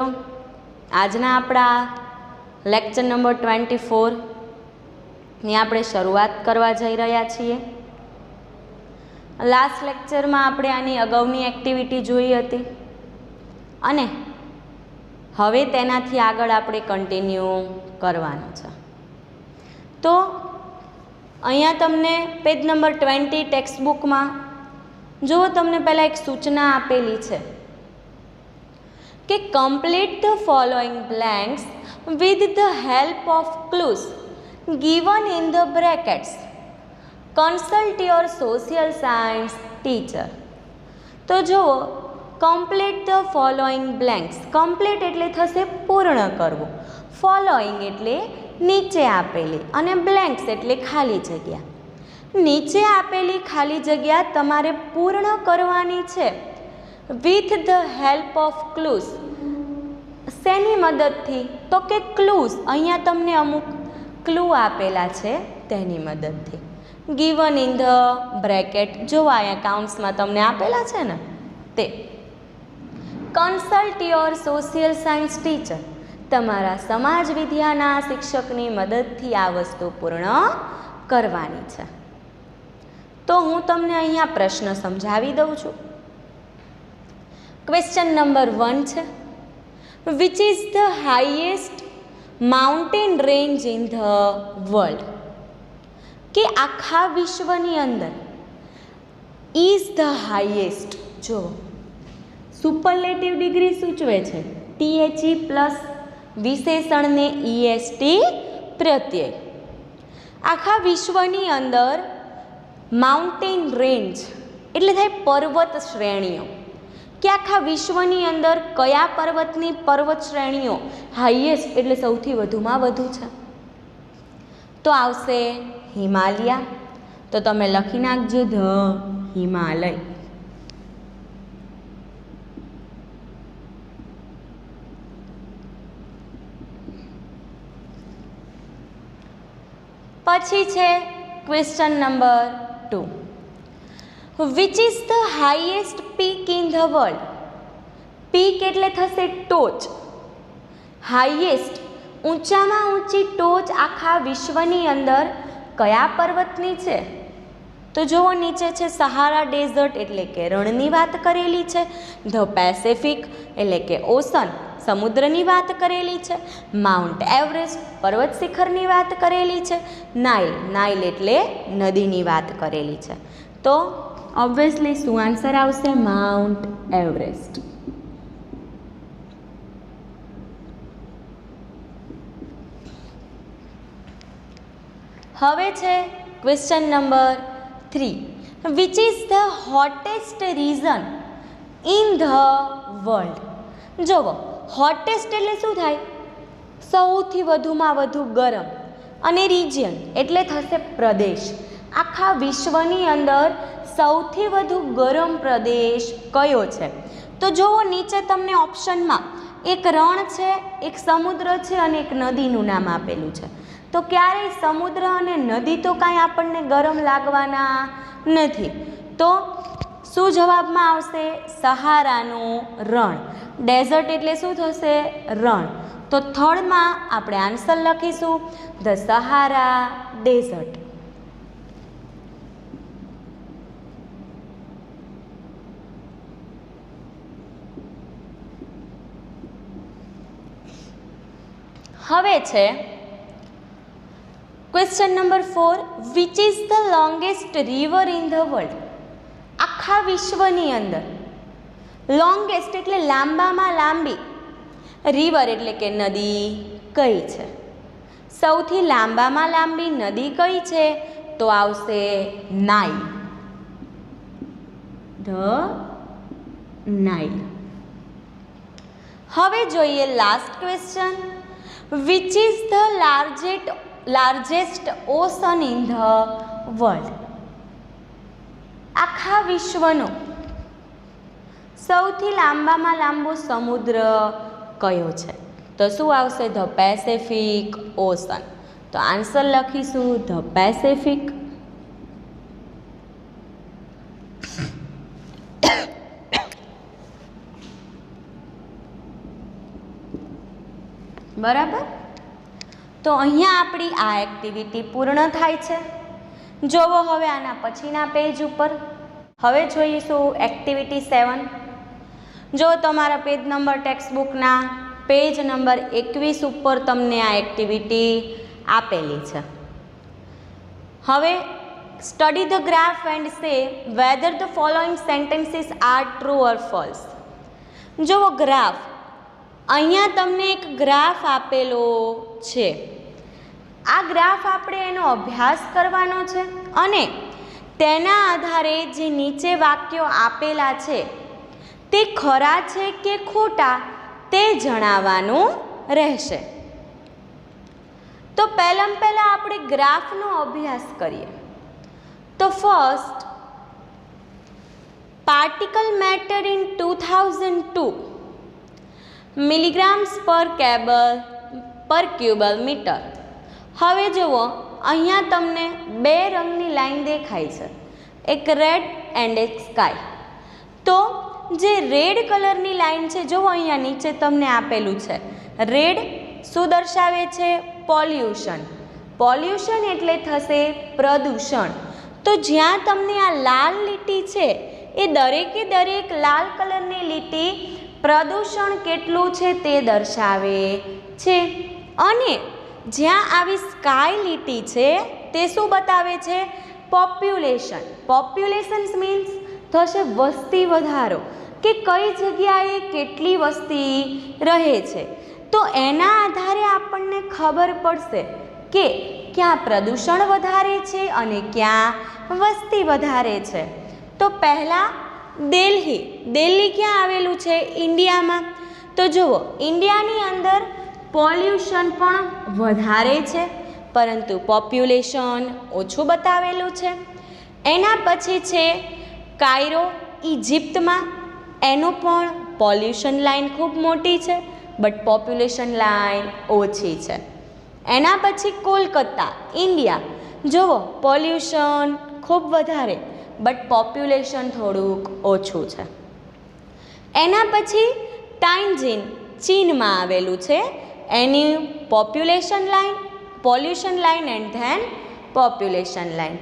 આજના આપણા lecture number 24 ની આપણે શરૂઆત કરવા જઈ રહ્યા છીએ. લાસ્ટ લેક્ચરમાં આપણે આની અગાઉની એક્ટિવિટી જોઈ હતી અને હવે તેનાથી આગળ આપણે કન્ટિન્યુ કરવાનું છે. તો અહીંયા તમને પેજ નંબર 20 ટેક્સ્ટબુકમાં જો તમને પહેલાં એક સૂચના આપેલી છે કે complete the following blanks with the help of clues given in the brackets. Consult your social science teacher. તો જુઓ, complete the following blanks. complete એટલે થશે પૂર્ણ કરવું, following એટલે નીચે આપેલી અને blanks એટલે ખાલી જગ્યા. નીચે આપેલી ખાલી જગ્યા તમારે પૂર્ણ કરવાની છે with the help of clues. શેની મદદથી? તો કે ક્લૂઝ. અહીંયા તમને અમુક ક્લુ આપેલા છે તેની મદદથી. given in the bracket, જો અહીંયા કાઉન્ટ્સમાં તમને આપેલા છે ને તે. Consult your social science teacher. તમારા સમાજ વિદ્યાના શિક્ષકની મદદથી આ વસ્તુ પૂર્ણ કરવાની છે. તો હું તમને અહીંયા પ્રશ્ન સમજાવી દઉં છું. ક્વેશ્ચન નંબર 1 છે, which is the highest mountain range in the world? કે આખા વિશ્વની અંદર ઇઝ ધ હાઈએસ્ટ. જો સુપરલેટિવ ડિગ્રી સૂચવે છે THE પ્લસ વિશેષણને EST પ્રત્યય. આખા વિશ્વની અંદર માઉન્ટેન રેન્જ એટલે થાય પર્વત શ્રેણીઓ. કે આખા વિશ્વની અંદર કયા પર્વતની પર્વત શ્રેણીઓ હાઈએસ્ટ એટલે સૌથી વધુમાં વધુ છે? તો આવશે હિમાલય. તો તમે લખી નાખજો ધ હિમાલય. પછી છે question number 2, which is the highest peak in the world? Peak એટલે થશે ટોચ. હાઈએસ્ટ ઊંચામાં ઊંચી ટોચ આખા વિશ્વની અંદર કયા પર્વતની છે? તો જુઓ, નીચે છે સહારા ડેઝર્ટ એટલે કે રણની વાત કરેલી છે. ધ પેસિફિક એટલે કે ઓશન સમુદ્રની વાત કરેલી છે. માઉન્ટ એવરેસ્ટ પર્વત શિખરની વાત કરેલી છે. નાઇલ એટલે નદીની વાત કરેલી છે. તો ઓબ્વિયસલી શું આન્સર આવશે? Mount Everest. હવે છે question number 3, which is the hottest reason in the world? જુઓ, હોટેસ્ટ એટલે શું થાય? સૌથી વધુમાં વધુ ગરમ. અને રિજિયન એટલે થશે પ્રદેશ. આખા વિશ્વની અંદર સૌથી વધુ ગરમ પ્રદેશ કયો છે? તો જુઓ, નીચે તમને ઓપ્શનમાં એક રણ છે, એક સમુદ્ર છે અને એક નદીનું નામ આપેલું છે. તો ક્યારેય સમુદ્ર અને નદી તો કાંઈ આપણને ગરમ લાગવાના નથી. તો શું જવાબમાં આવશે? સહારાનું રણ. ડેઝર્ટ એટલે શું થશે? રણ. તો થર્ડમાં આપણે આન્સર લખીશું ધ સહારા ડેઝર્ટ. હવે છે question number 4, which is the longest river in the world? આખા વિશ્વની અંદર લોંગેસ્ટ એટલે લાંબામાં લાંબી, રિવર એટલે કે નદી કઈ છે? સૌથી લાંબામાં લાંબી નદી કઈ છે? તો આવશે નાઇલ. The Nile. હવે જોઈએ last question, which is the largest ocean in the world? આખા વિશ્વનો સૌથી લાંબામાં લાંબો સમુદ્ર કયો છે? તો શું આવશે? The Pacific ocean. તો આન્સર લખીશું ધ પેસિફિક. બરાબર. તો અહીંયા આપણી આ એક્ટિવિટી પૂર્ણ થાય છે. જોવો હવે આના પછીના પેજ ઉપર. હવે જોઈશું એક્ટિવિટી 7. જો તમારા પેજ નંબર ટેક્સ્ટબુકના પેજ નંબર 21 ઉપર તમને આ એક્ટિવિટી આપેલી છે. હવે study the graph and say whether the following sentences are true or false. જુઓ ગ્રાફ, અહીંયા તમને એક ગ્રાફ આપેલો છે. આ ગ્રાફ આપણે એનો અભ્યાસ કરવાનો છે અને તેના આધારે જે નીચે વાક્યો આપેલા છે તે ખરા છે કે ખોટા તે જણાવવાનું રહેશે. તો પહેલાં આપણે ગ્રાફનો અભ્યાસ કરીએ. તો ફર્સ્ટ, પાર્ટિકલ મેટર ઇન 2002 મિલીગ્રામ્સ પર ક્યુબલ મીટર. હવે જુઓ, અહીંયા તમને બે રંગની લાઈન દેખાય છે, એક રેડ એન્ડ એક સ્કાય. તો જે રેડ કલરની લાઈન છે, જુઓ અહીંયા નીચે તમને આપેલું છે. રેડ શું દર્શાવે છે? પોલ્યુશન. પોલ્યુશન એટલે થશે પ્રદૂષણ. તો જ્યાં તમને આ લાલ લીટી છે એ દરેકે દરેક લાલ કલરની લીટી પ્રદૂષણ કેટલું છે તે દર્શાવે છે. અને જ્યાં આવી સ્કાય લીટી છે તે શું બતાવે છે? પોપ્યુલેશન. પોપ્યુલેશન મીન્સ થશે વસ્તી વધારો, કે કઈ જગ્યાએ કેટલી વસ્તી રહે છે. તો એના આધારે આપણને ખબર પડશે કે ક્યાં પ્રદૂષણ વધારે છે અને ક્યાં વસ્તી વધારે છે. તો પહેલાં દિલ્હી ક્યાં આવેલું છે? ઇન્ડિયામાં. તો જુઓ, ઇન્ડિયાની અંદર પોલ્યુશન પણ વધારે છે પરંતુ પોપ્યુલેશન ઓછું બતાવેલું છે. એના પછી છે કાયરો, ઇજિપ્તમાં. એનું પણ પોલ્યુશન લાઈન ખૂબ મોટી છે બટ પોપ્યુલેશન લાઈન ઓછી છે. એના પછી કોલકાતા, ઇન્ડિયા. જુઓ, પોલ્યુશન ખૂબ વધારે બટ પોપ્યુલેશન થોડુંક ઓછું છે. એના પછી ટાઇન્જીન, ચીનમાં આવેલું છે. એની pollution line and then population line.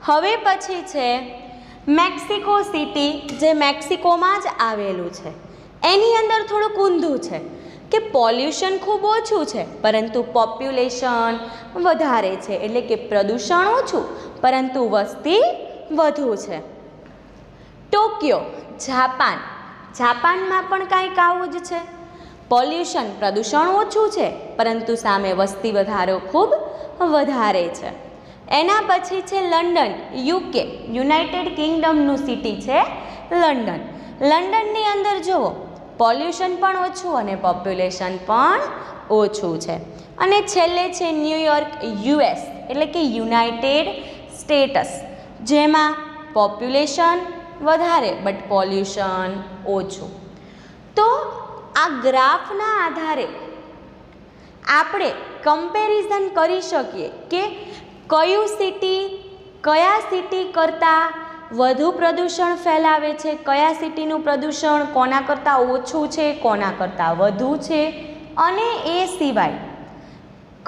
હવે પછી છે મેક્સિકો સિટી, જે મેક્સિકોમાં જ આવેલું છે. એની અંદર થોડુંક ઊંધું છે કે પોલ્યુશન ખૂબ ઓછું છે પરંતુ પોપ્યુલેશન વધારે છે, એટલે કે પ્રદૂષણ ઓછું પરંતુ વસ્તી વધુ છે. Tokyo, Japan. જાપાનમાં પણ કાંઈક આવું જ છે. પોલ્યુશન, પ્રદૂષણ ઓછું છે પરંતુ સામે વસ્તી વધારો ખૂબ વધારે છે. એના પછી છે લંડન, યુકે, યુનાઇટેડ કિંગડમનું સિટી છે લંડન. લંડનની અંદર જુઓ, પોલ્યુશન પણ ઓછું અને પોપ્યુલેશન પણ ઓછું છે. અને છેલ્લે છે ન્યૂયોર્ક, યુએસ, એટલે કે યુનાઇટેડ સ્ટેટ્સ, જેમાં પોપ્યુલેશન વધારે બટ પોલ્યુશન ઓછું. તો આ ગ્રાફના આધારે આપણે કમ્પેરિઝન કરી શકીએ કે કયા સિટી કરતાં વધુ પ્રદૂષણ ફેલાવે છે, કયા સિટીનું પ્રદૂષણ કોના કરતાં ઓછું છે, કોના કરતાં વધુ છે, અને એ સિવાય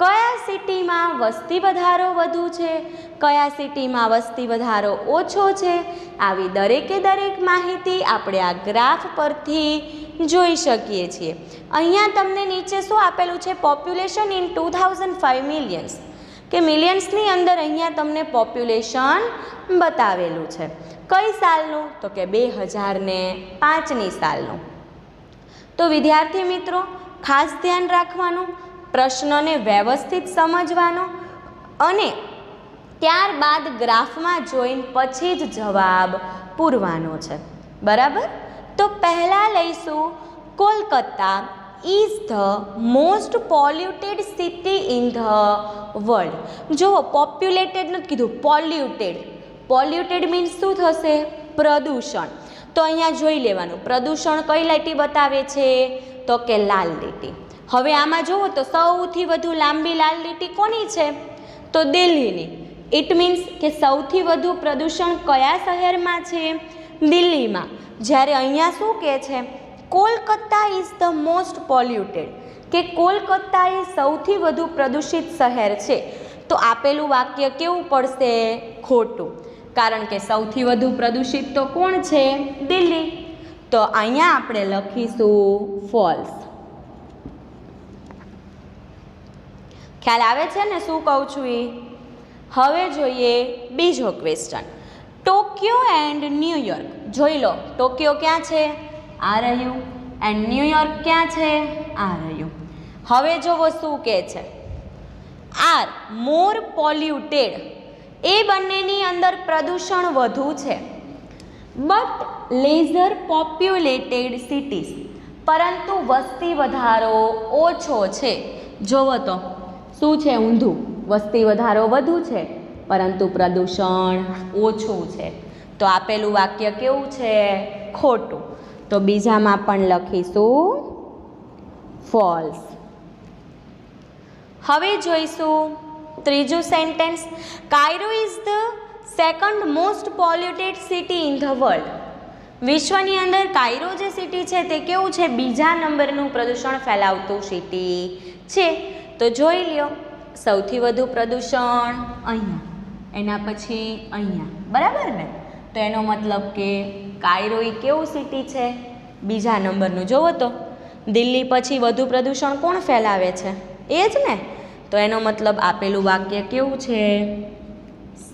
કયા સિટીમાં વસ્તી વધારો વધુ છે, કયા સિટીમાં વસ્તી વધારો ઓછો છે. આવી દરેકે દરેક માહિતી આપણે આ ગ્રાફ પરથી જોઈ શકીએ છીએ. અહીંયા તમને નીચે શું આપેલું છે? પોપ્યુલેશન ઇન 2005 મિલિયન્સ, કે મિલિયન્સની અંદર અહીંયા તમને પોપ્યુલેશન બતાવેલું છે. કઈ સાલનું? તો કે 2005ની સાલનું. તો વિદ્યાર્થી મિત્રો, ખાસ ધ્યાન રાખવાનું, પ્રશ્નને વ્યવસ્થિત સમજવાનો અને ત્યારબાદ ગ્રાફમાં જોઈને પછી જ જવાબ પૂરવાનો છે. બરાબર? તો પહેલાં લઈશું Kolkata is the most polluted city in the world. જુઓ, પોપ્યુલેટેડ નથી કીધું, પોલ્યુટેડ. પોલ્યુટેડ મીન્સ શું થશે? પ્રદૂષણ. તો અહીંયા જોઈ લેવાનું, પ્રદૂષણ કઈ લીટી બતાવે છે? તો કે લાલ લીટી. હવે આમાં જુઓ તો સૌથી વધુ લાંબી લાલ લીટી કોની છે? તો દિલ્હીની. ઇટ મીન્સ કે સૌથી વધુ પ્રદૂષણ કયા શહેરમાં છે? દિલ્હીમાં. જ્યારે અહીંયા શું કહે છે? Kolkata is the most polluted, કે કોલકાતા એ સૌથી વધુ પ્રદૂષિત શહેર છે, તો આપેલું વાક્ય કેવું પડશે? ખોટું, કારણ કે સૌથી વધુ પ્રદૂષિત તો કોણ છે? દિલ્હી. તો અહીંયા આપણે લખીશું ફોલ્સ. ખ્યાલ આવે છે ને શું કહું છું એ? હવે જોઈએ બીજો ક્વેશ્ચન. Tokyo and New York. જોઈ લો, ટોક્યો ક્યાં છે? આ રહ્યું. એન્ડ ન્યુયોર્ક ક્યાં છે? આ રહ્યું. હવે જોવો શું કહે છે. Are more polluted. એ બંનેની અંદર પ્રદૂષણ વધુ છે. But lesser populated cities. પરંતુ વસ્તી વધારો ઓછો છે. જોવો તો શું છે? ઊંધું. વસ્તી વધારો વધુ છે પરંતુ પ્રદૂષણ ઓછું છે. તો આપેલું વાક્ય કેવું છે? ખોટું. તો બીજામાં પણ લખીશું ફોલ્સ. હવે જોઈશું ત્રીજું sentence. Cairo is the second most polluted city in the world. વિશ્વની અંદર કાયરો જે સિટી છે તે કેવું છે? બીજા નંબરનું પ્રદૂષણ ફેલાવતું સિટી છે. તો જોઈ લ્યો, સૌથી વધુ પ્રદૂષણ અહીંયા, એના પછી અહીંયા, બરાબર ને? તો એનો મતલબ કે કાયરો એ કેવું સિટી છે? બીજા નંબરનું. જોવો તો દિલ્હી પછી વધુ પ્રદૂષણ કોણ ફેલાવે છે? એ જ ને. તો એનો મતલબ આપેલું વાક્ય કેવું છે?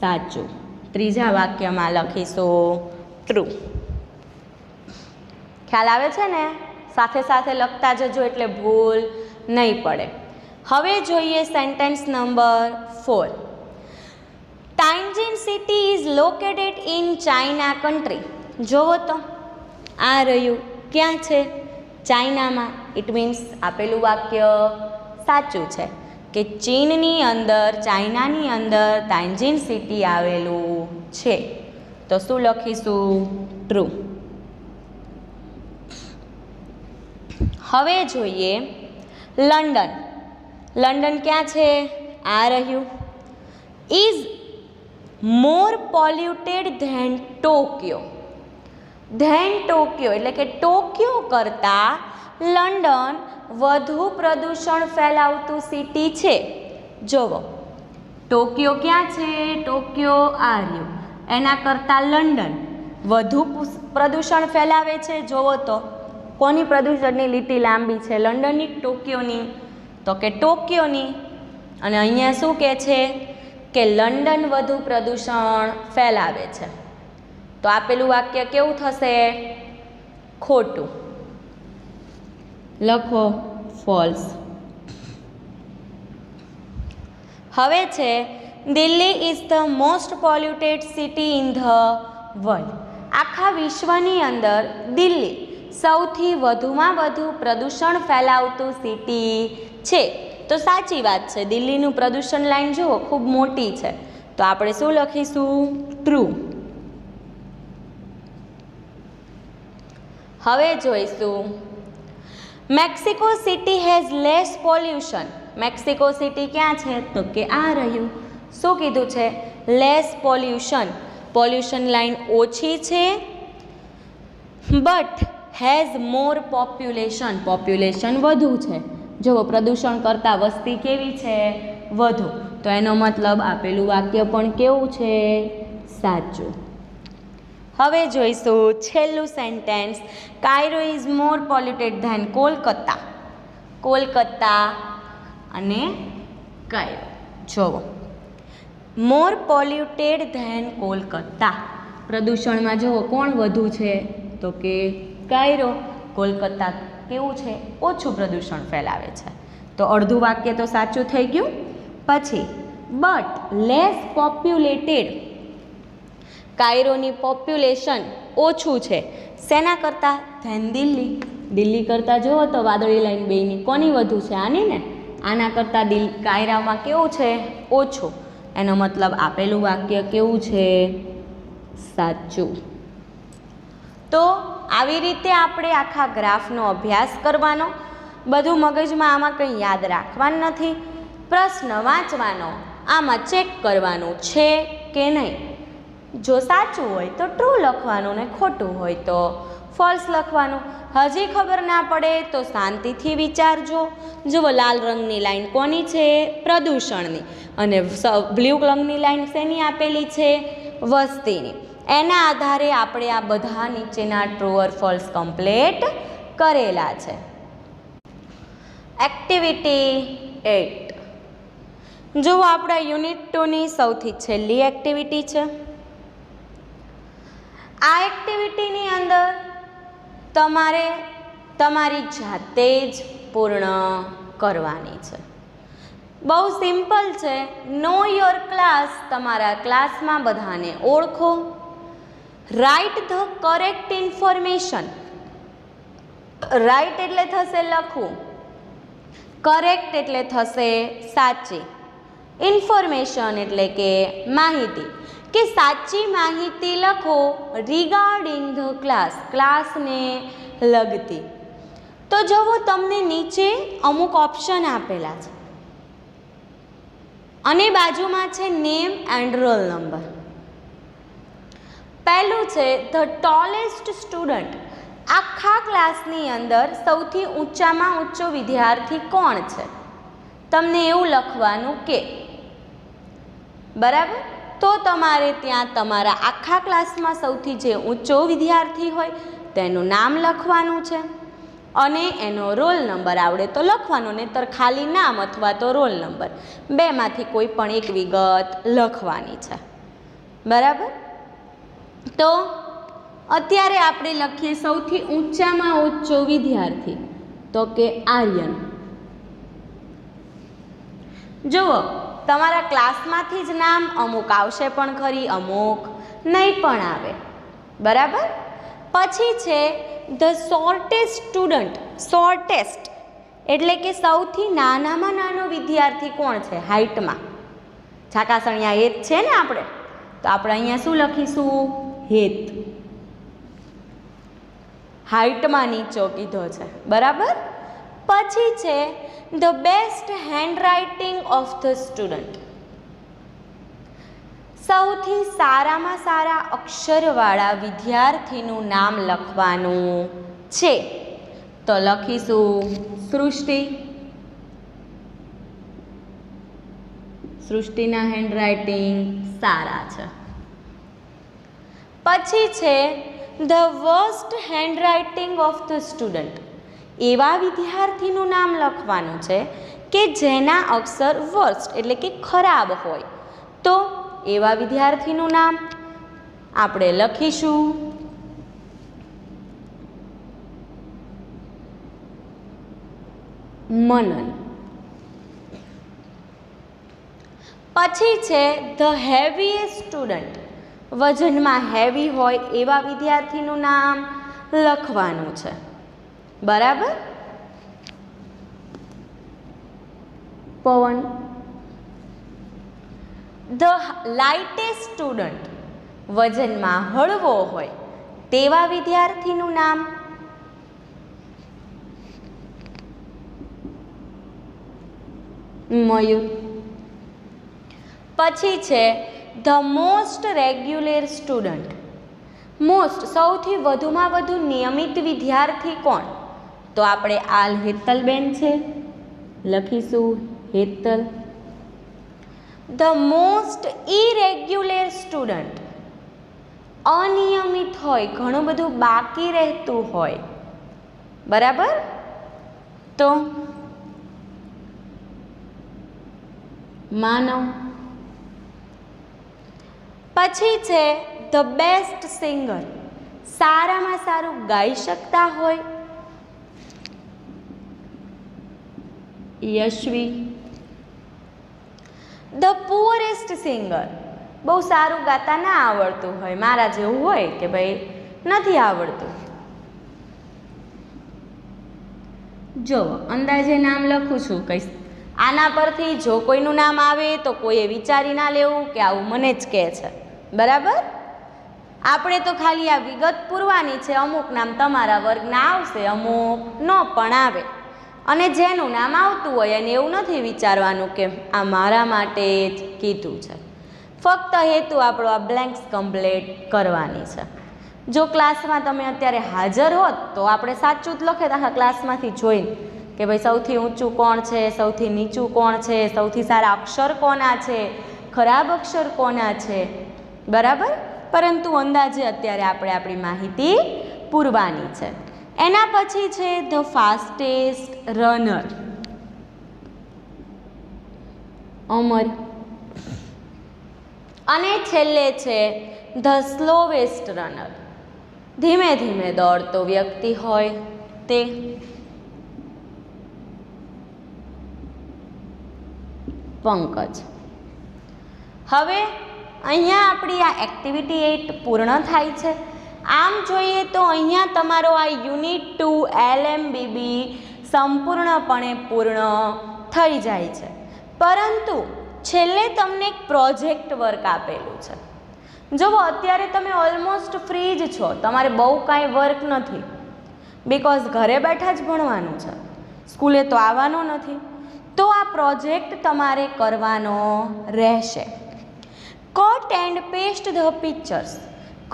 સાચું. ત્રીજા વાક્યમાં લખીશું ટ્રુ. ખ્યાલ આવે છે ને? સાથે સાથે લખતા જજો એટલે ભૂલ નહીં પડે. હવે જોઈએ sentence number 4. Tianjin city is located in China country. જોવો તો આ રહ્યું. ક્યાં છે? ચાઇનામાં. ઇટ મીન્સ આપેલું વાક્ય સાચું છે કે ચીનની અંદર, ચાઇનાની અંદર ટાઇન્જીન સિટી આવેલું છે. તો શું લખીશું? ટ્રુ. હવે જોઈએ લંડન. લંડન ક્યાં છે? આ રહ્યું. Is more polluted than Tokyo. Than Tokyo એટલે કે ટોક્યો કરતાં લંડન વધુ પ્રદૂષણ ફેલાવતું સિટી છે. જોવો, ટોક્યો ક્યાં છે? ટોક્યો આ રહ્યું. એના કરતાં લંડન વધુ પ્રદૂષણ ફેલાવે છે. જોવો તો કોની પ્રદૂષણની લીટી લાંબી છે? લંડનની, ટોક્યોની? તો કે ટોક્યોની. અને અહીંયા શું કહે છે? કે લંડન વધુ પ્રદૂષણ ફેલાવે છે. તો આપેલું વાક્ય કેવું થશે? ખોટું. લખો ફોલ્સ. હવે છે Delhi is the most polluted city in the world. આખા વિશ્વની અંદર દિલ્હી સૌથી વધુમાં વધુ પ્રદૂષણ ફેલાવતું સિટી છે. તો સાચી વાત છે. દિલ્હીનું પ્રદૂષણ લાઈન જુઓ, ખૂબ મોટી છે. તો આપણે શું લખીશું? ટ્રુ. હવે જોઈશું Mexico City has less pollution. Mexico City ક્યાં છે? તો કે આ રહ્યું. શું કીધું છે? Less pollution. પોલ્યુશન લાઈન ઓછી છે. But has more population. Population વધુ છે. જો પ્રદૂષણ કરતાં વસ્તી કેવી છે? વધુ. તો એનો મતલબ આપેલું વાક્ય પણ કેવું છે? સાચું. હવે જોઈશું છેલ્લું sentence. Cairo is more polluted than Kolkata. Kolkata અને કાયરો. જોવો, મોર પોલ્યુટેડ ધેન કોલકાતા. પ્રદૂષણમાં જુઓ કોણ વધુ છે? તો કે કાયરો. કોલકાતા કેવું છે? ઓછું પ્રદૂષણ ફેલાવે છે. તો અડધું વાક્ય તો સાચું થઈ ગયું. પછી બટ લેસ પોપ્યુલેટેડ. કાયરોની પોપ્યુલેશન ઓછું છે. શેના કરતાં? ધેન દિલ્હી. દિલ્હી કરતાં જુઓ તો વાદળી લાઈન બેયની કોની વધુ છે? આની ને. આના કરતાં કાયરામાં કેવું છે? ઓછું. એનો મતલબ આપેલું વાક્ય કેવું છે? સાચું. તો આવી રીતે આપણે આખા ગ્રાફનો અભ્યાસ કરવાનો. બધું મગજમાં આમાં કંઈ યાદ રાખવાનું નથી. પ્રશ્ન વાંચવાનો, આમાં ચેક કરવાનું છે કે નહીં. જો સાચું હોય તો ટ્રુ લખવાનું ને ખોટું હોય તો ફોલ્સ લખવાનું. હજી ખબર ના પડે તો શાંતિથી વિચારજો. જુઓ, લાલ રંગની લાઈન કોની છે? પ્રદૂષણની. અને બ્લુ રંગની લાઈન શેની આપેલી છે? વસ્તીની. એના આધારે આપણે આ બધા નીચેના ટ્રુ ઓર ફોલ્સ કમ્પ્લીટ કરેલા છે. એક્ટિવિટી 8. જુઓ, આપણા યુનિટ 2ની સૌથી છેલ્લી એક્ટિવિટી છે. આ એક્ટિવિટીની અંદર તમારે તમારી જાતે જ પૂર્ણ કરવાની છે. બહુ સિમ્પલ છે. Know your class. તમારા ક્લાસમાં બધાને ઓળખો. Write the correct information. Write એટલે થશે લખવું, કરેક્ટ એટલે થશે સાચી, ઇન્ફોર્મેશન એટલે કે માહિતી, કે સાચી માહિતી લખો રિગાર્ડિંગ ધ ક્લાસ, ક્લાસને લગતી. તો જુઓ, તમને નીચે અમુક ઓપ્શન આપેલા છે અને બાજુમાં છે નેમ એન્ડ રોલ નંબર. પહેલું છે ધ ટોલેસ્ટ સ્ટુડન્ટ. આખા ક્લાસની અંદર સૌથી ઊંચામાં ઊંચો વિદ્યાર્થી કોણ છે? તમને એવું લખવાનું કે, બરાબર. તો તમારે ત્યાં તમારા આખા ક્લાસમાં સૌથી જે ઊંચો વિદ્યાર્થી હોય તેનું નામ લખવાનું છે અને એનો રોલ નંબર આવડે તો લખવાનો, નહીંતર ખાલી નામ અથવા તો રોલ નંબર બેમાંથી કોઈ પણ એક વિગત લખવાની છે. બરાબર. તો અત્યારે આપણે લખીએ સૌથી ઊંચામાં ઊંચો વિદ્યાર્થી, તો કે આર્યન. જુઓ, તમારા ક્લાસમાંથી જ નામ અમુક આવશે પણ ખરી, અમુક નહીં પણ આવે. બરાબર. પછી છે ધ શોર્ટેસ્ટ સ્ટુડન્ટ. શોર્ટેસ્ટ એટલે કે સૌથી નાનામાં નાનો વિદ્યાર્થી કોણ છે હાઇટમાં? છાકાસણિયા હેત છે ને આપણે, તો આપણે અહીંયા શું લખીશું? હેત. હાઇટમાં નીચો કીધો છે. બરાબર. પછી છે the best handwriting of the student. સૌથી સારામાં સારા અક્ષરવાળા વિદ્યાર્થીનું નામ લખવાનું છે. તો લખીશું સૃષ્ટિ. સૃષ્ટિના હેન્ડરાઇટિંગ સારા છે. પછી છે the worst handwriting of the student. એવા વિદ્યાર્થીનું નામ લખવાનું છે કે જેના અક્ષર વર્સ્ટ એટલે કે ખરાબ હોય. તો એવા વિદ્યાર્થીનું નામ આપણે લખીશું મનન. પછી છે ધ હેવીએસ્ટ સ્ટુડન્ટ. વજનમાં હેવી હોય એવા વિદ્યાર્થીનું નામ લખવાનું છે. બરાબર. પવન. The લાઇટેસ્ટ student. વજનમાં હળવો હોય તેવા વિદ્યાર્થીનું નામ મયુર. પછી છે the most regular student. Most સૌથી વધુમાં વધુ નિયમિત વિદ્યાર્થી કોણ? તો આપણે આલ હેતલબેન છે, લખીશું Hetal. The most irregular student. અનિયમિત હોય, ઘણું બધું બાકી રહેતું હોય. બરાબર. તો માનવ. પછી છે ધ બેસ્ટ સિંગર. સારામાં સારું ગાઈ શકતા હોય યશવી. The પુઅરેસ્ટ singer. બહુ સારું ગાતા ના આવડતું હોય, મારા જેવું હોય કે ભાઈ નથી આવડતું. જો અંદાજે નામ લખું છું, કઈ આના પરથી જો કોઈનું નામ આવે તો કોઈએ વિચારી ના લેવું કે આવું મને જ કહે છે. બરાબર. આપણે તો ખાલી આ વિગત પૂરવાની છે. અમુક નામ તમારા વર્ગના આવશે, અમુક ન પણ આવે. અને જેનું નામ આવતું હોય અને એવું નથી વિચારવાનું કે આ મારા માટે જ કીધું છે. ફક્ત હેતુ આપણો આ બ્લેન્ક્સ કમ્પ્લીટ કરવાની છે. જો ક્લાસમાં તમે અત્યારે હાજર હોત તો આપણે સાચું જ લખે આખા ક્લાસમાંથી જોઈને કે ભાઈ સૌથી ઊંચું કોણ છે, સૌથી નીચું કોણ છે, સૌથી સારા અક્ષર કોના છે, ખરાબ અક્ષર કોના છે, બરાબર. પરંતુ અંદાજે અત્યારે આપણે આપણી માહિતી પૂરવાની છે. એના પછી છે ધ ફાસ્ટેસ્ટ રનર, અમર. અને છેલ્લે છે ધ સ્લોવેસ્ટ રનર, ધીમે ધીમે દોડતો વ્યક્તિ હોય તે. પંકજ. હવે અહીંયા આપણી આ એક્ટિવિટી 8 પૂર્ણ થાય છે. આમ જોઈએ તો અહીંયા તમારો આ યુનિટ 2 LMBB સંપૂર્ણપણે પૂર્ણ થઈ જાય છે. પરંતુ છેલ્લે તમને એક પ્રોજેક્ટ વર્ક આપેલું છે. જુઓ, અત્યારે તમે ઓલમોસ્ટ ફ્રી જ છો, તમારે બહુ કાંઈ વર્ક નથી, બિકોઝ ઘરે બેઠા જ ભણવાનું છે, સ્કૂલે તો આવવાનું નથી. તો આ પ્રોજેક્ટ તમારે કરવાનો રહેશે. Cut and paste the pictures.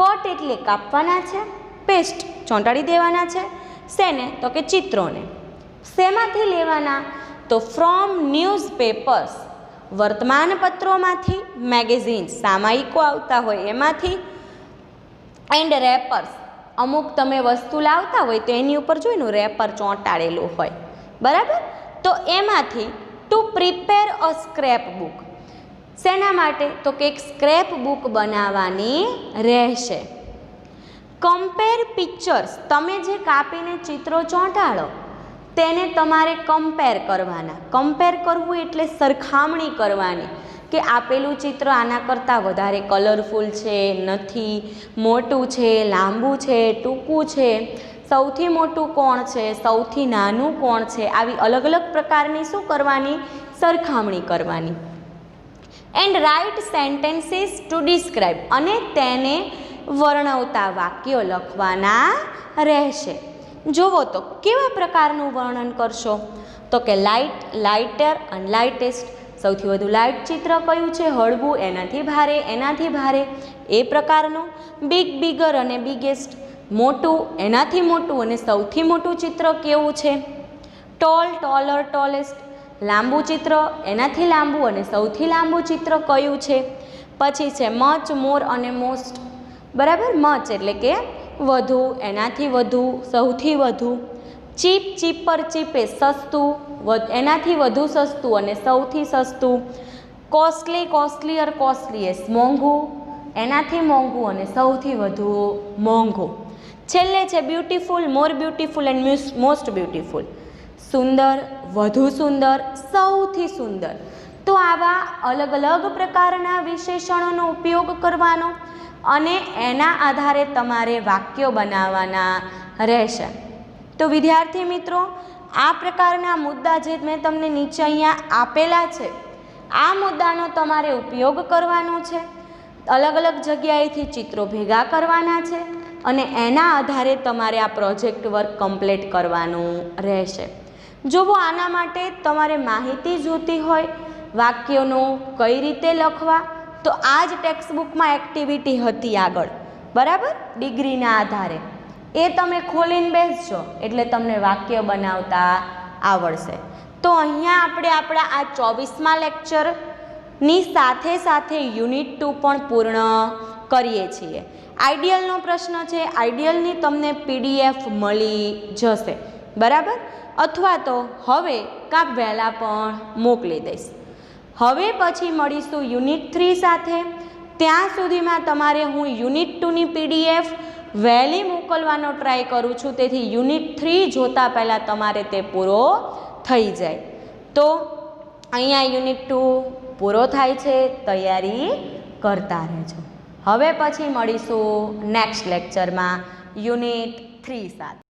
Cut એટલે કાપવાના છે, પેસ્ટ ચોંટાડી દેવાના છે. શેને? તો કે ચિત્રોને. શેમાંથી લેવાના? તો ફ્રોમ ન્યૂઝપેપર્સ, વર્તમાનપત્રોમાંથી, મેગેઝિન્સ સામાયિકો આવતા હોય એમાંથી, એન્ડ રેપર્સ, અમુક તમે વસ્તુ લાવતા હોય તો એની ઉપર જોઈને રેપર ચોંટાડેલું હોય, બરાબર. તો એમાંથી to prepare a scrap book. શેના માટે? તો કે એક સ્ક્રેપ બુક બનાવવાની રહેશે. કમ્પેર પિક્ચર્સ, તમે જે કાપીને ચિત્રો ચોંટાડો તેને તમારે કમ્પેર કરવાના. કમ્પેર કરવું એટલે સરખામણી કરવાની કે આપેલું ચિત્ર આના કરતાં વધારે કલરફુલ છે, નથી, મોટું છે, લાંબુ છે, ટૂંકું છે, સૌથી મોટું કોણ છે, સૌથી નાનું કોણ છે. આવી અલગ અલગ પ્રકારની શું કરવાની? સરખામણી કરવાની. And write sentences to describe, અને તેને વર્ણવતા વાક્યો લખવાના રહેશે. જુઓ તો કેવા પ્રકારનું વર્ણન કરશો? તો કે લાઇટ, લાઇટર અને લાઇટેસ્ટ. સૌથી વધુ લાઇટ ચિત્ર કયું છે? હળવું, એનાથી ભારે, એનાથી ભારે, એ પ્રકારનું. બિગ, બિગર અને બિગેસ્ટ, મોટું, એનાથી મોટું અને સૌથી મોટું ચિત્ર કેવું છે? ટોલ, ટોલર, ટોલેસ્ટ, લાંબુ ચિત્ર, એનાથી લાંબુ અને સૌથી લાંબુ ચિત્ર કયું છે? પછી છે મચ, મોર અને મોસ્ટ, બરાબર. મચ એટલે કે વધુ, એનાથી વધુ, સૌથી વધુ. ચીપ, ચીપર, ચીપે, સસ્તું, એનાથી વધુ સસ્તું અને સૌથી સસ્તું. કોસ્ટલી, કોસ્ટલીયર, કોસ્ટલીએસ્ટ, મોંઘું, એનાથી મોંઘું અને સૌથી વધુ મોંઘું. છેલ્લે છે beautiful, more beautiful and most beautiful, સુંદર, વધુ સુંદર, સૌથી સુંદર. તો આવા અલગ અલગ પ્રકારના વિશેષણોનો ઉપયોગ કરવાનો અને એના આધારે તમારે વાક્યો બનાવવાના રહેશે. તો વિદ્યાર્થી મિત્રો, આ પ્રકારના મુદ્દા જે મેં તમને નીચે અહીંયા આપેલા છે, આ મુદ્દાનો તમારે ઉપયોગ કરવાનો છે. અલગ અલગ જગ્યાએથી ચિત્રો ભેગા કરવાના છે અને એના આધારે તમારે આ પ્રોજેક્ટ વર્ક કમ્પ્લીટ કરવાનું રહેશે. જુઓ, આના માટે તમારે માહિતી જોતી હોય વાક્યોનું કઈ રીતે લખવા, તો આ જ ટેક્સ્ટબુકમાં એક્ટિવિટી હતી આગળ, બરાબર, ડિગ્રીના આધારે. એ તમે ખોલીને બેસજો એટલે તમને વાક્ય બનાવતા આવડશે. તો અહીંયા આપણે આપણા આ 24મા લેક્ચરની સાથે સાથે યુનિટ 2 પણ પૂર્ણ કરીએ છીએ. આઈડિયલનો પ્રશ્ન છે, આઈડિયલની તમને PDF મળી જશે, બરાબર. અથવા તો હવે કાંક વહેલા પણ મોકલી દઈશ. હવે પછી મળીશું યુનિટ 3 સાથે. ત્યાં સુધીમાં તમારે હું યુનિટ 2ની PDF વહેલી મોકલવાનો ટ્રાય કરું છું, તેથી યુનિટ 3 જોતાં પહેલાં તમારે તે પૂરો થઈ જાય. તો અહીંયા યુનિટ 2 પૂરો થાય છે, તૈયારી કરતા રહેજો. હવે પછી મળીશું નેક્સ્ટ લેક્ચરમાં યુનિટ 3 સાથે.